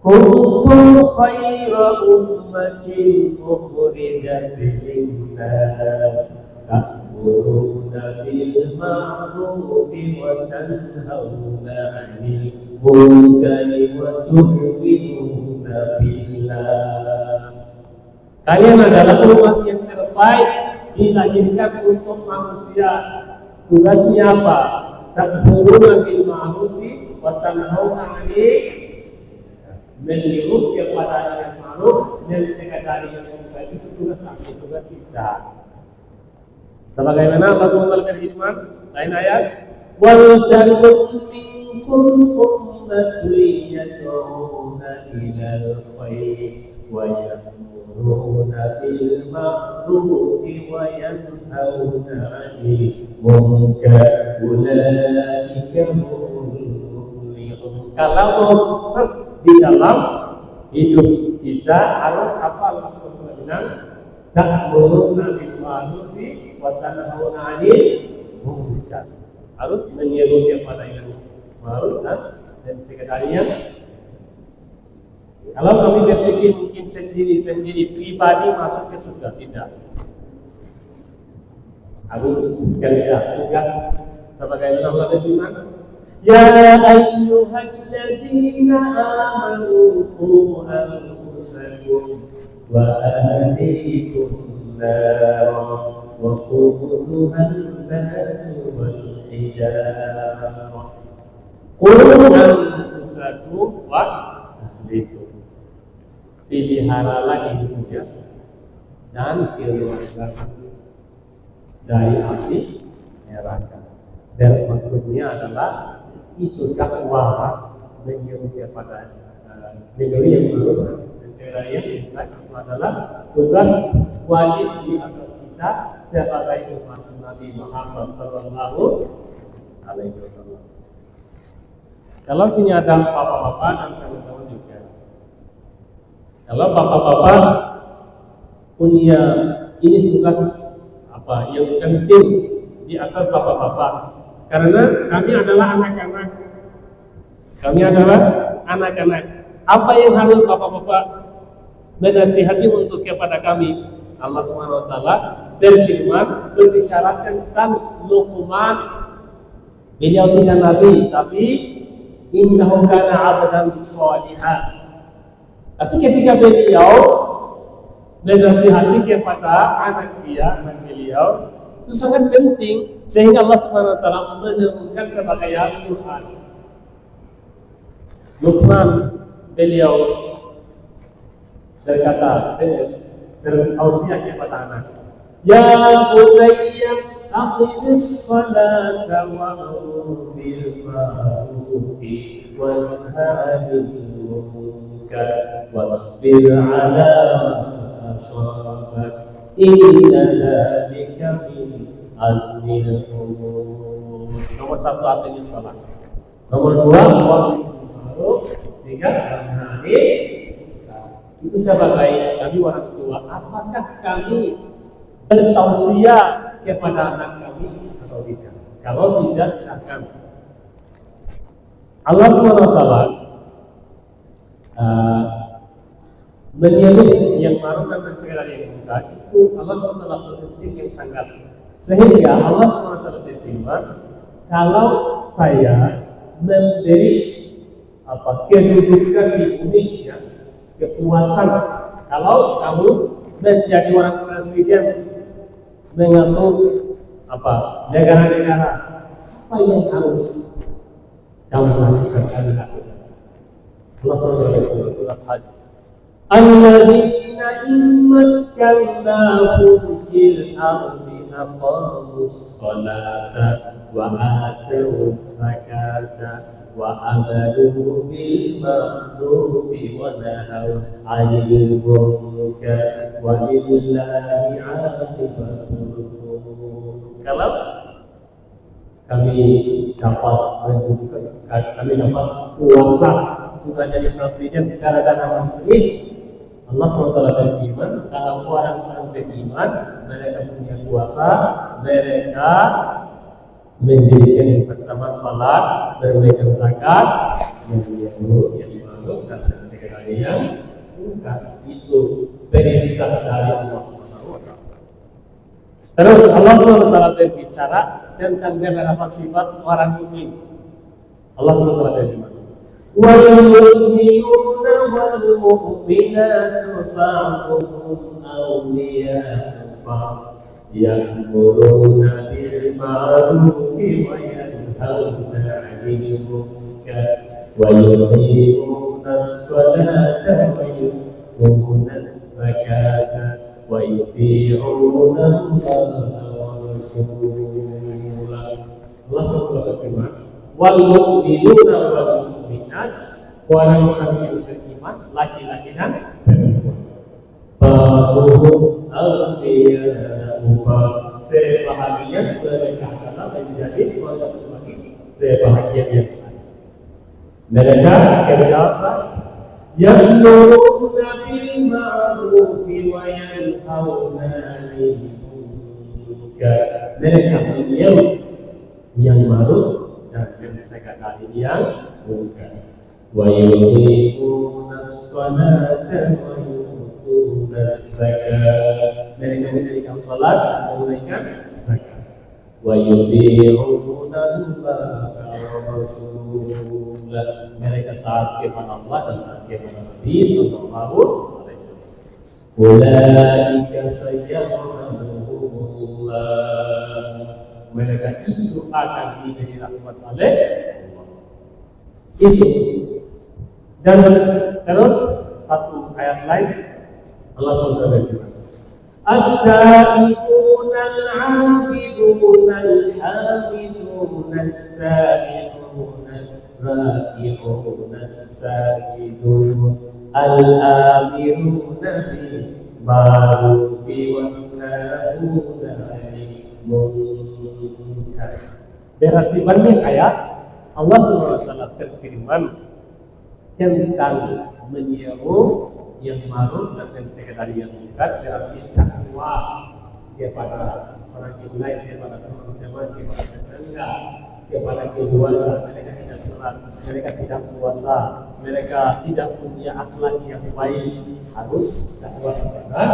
kuntum khaira ummatin ukhrijat lin-nas ta'muruna bil ma'rufi wa tanhauna 'anil munkari wa tu'minuna billah. Kalian adalah umat yang terbaik, dilahirkan untuk manusia. Tugasnya apa? Ta'muruna bil ma'rufi wa tanhauna 'anil, menyuruh kepada yang ma'ruf dan mencegah dari yang munkar. Itu tugas kami, tugas kita. Sebagaimana Allah SWT berfirman lain ayat, wal takum minkum ummatun yad'una ilal khair wa ya'muruna bil ma'rufi wa yanhauna 'anil munkar ulaika humul muflihun. Kalau mau sukses di dalam hidup kita harus apa? Allah SWT bilang, ta'muruna bil ma'rufi wa tanhauna 'anil munkar. Harus menyeru kepada yang ma'ruf dan mencegah dari yang. Kalau kami berpikir mungkin sendiri pribadi masuk ke surga, tidak. Harus kerja tugas sebagai Allah berfirman, ya ayyuhalladzina amanu qu anfusakum wa ahlikum nara wa quduha an-nas wal hijarah. Qu anfusakum wa ahlikum. Peliharalah hidupnya dan keluarga dari api neraka. Dan maksudnya adalah itu dakwah menyeru kepada negeri yang baru, negara yang baik. Itu adalah tugas wajib di atas kita sebagai umat Nabi Muhammad Sallallahu Alaihi Wasallam. Kalau sini ada bapak-bapak dan kawan-kawan juga. Kalau bapak-bapak punya ini tugas apa yang penting di atas bapak-bapak, karena kami adalah anak-anak. Kami adalah anak-anak. Apa yang harus bapak-bapak menasihati untuk kepada kami? Allah SWT berfirman, berbicara tentang Luqman. Beliau tidak nabi, tapi innahu kana 'abdan shalihan. Tapi ketika beliau menasihati kepada anak beliau, itu sangat penting sehingga Allah Subhanahu wa taala menemukan sebagai Al-Qur'an. Luqman beliau berkata, bertausiah kepada anak, ya bunayya aqimis salata wa'mur bil ma'rufi wanha 'anil munkar wasbir 'ala ma asabak inna dzalika min azmil umur. Nomor 1 aqimis salat. Nomor 2 wa'mur bil ma'ruf. 3 wanha. Itu sebagai kami orang tua, apakah kami bertausiah kepada anak kami atau tidak? Kalau tidak, silakan. Allah SWT menyeru yang ma'ruf dan mencegah dari yang munkar. Itu Allah SWT berfirman yang sangat, sehingga Allah SWT berfirman, kalau saya memberi kedudukan di bumi, ya, kekuasaan, kalau kamu menjadi orang presiden mengatur negara-negara, apa yang harus kamu lakukan? Allah SWT surat Hajj, alladzina immakannahum fil ardi aqamus salata wa atawus zakata wa amalu bil ma'rufi wa nahaw 'anil munkar wa lillahi 'aqibatul umur. Kalau kami dapat menunjukkan, kami dapat kuasa sudah jadi presiden negara-negara muslim, Allah SWT berfirman, kalau orang-orang beriman mereka punya kuasa, mereka mendirikan yang pertama salat, menunaikan zakat, yang ma'ruf dan mencegah mencegah yang mungkar. Itu perintah dari Allah Subhanahu wa taala. Terus Allah Subhanahu wa taala berbicara tentang beberapa sifat orang mukmin. Allah Subhanahu wa taala berfirman, "Wal mu'minuna wal mu'minatu ba'dhuhum awliya'u ba'd ya'muruna bil ma'rufi wa yanhauna 'anil munkar wa yuqimuna as-salata wa yu'tuna az-zakata wa yuti'una Allah wa rasulahu." Allah Subhanahu wa taala berfirman, "Wal mu'minuna wal mu'minat," orang-orang yang beriman, laki-laki dan perempuan. Ba'dhuhum awliya'u ba'd, sebahagian mereka adalah menjadi bagi sebahagian yang lain. Mereka kenapa? Ya'muruna bil ma'rufi wa yanhauna 'anil munkar. Mereka menyeru yang ma'ruf dan mencegah dari yang mungkar. Wa yuqimuna as-salata wa yu'tuna az-zakata. Mereka mendirikan salat dan menunaikan zakat. Wa yuti'una Allah wa rasulahu. Mereka taat kepada Allah dan taat kepada Nabi sallallahu alaihi wasallam. Ulaika sayyarahumullah. Mereka itu akan diberi rahmat oleh Allah. Itu. Dan terus satu ayat lain Allah SWT berfirman, "At-taibuna al-'abiduna al-hamiduna as-sa'ihuna ar-raki'una as-sajidun al-amiruna bil ma'rufi wan-nahuna 'anil munkar." Berarti banyak ayat Allah SWT berfirman tentang menyeru yang ma'ruf dan mencegah dari yang munkar, berarti takwa kepada orang yang lain, kepada teman-teman, kepada tetangga, kepada keluarga. Mereka tidak sholat, mereka tidak puasa, mereka tidak punya akhlak yang baik, harus takwa kepada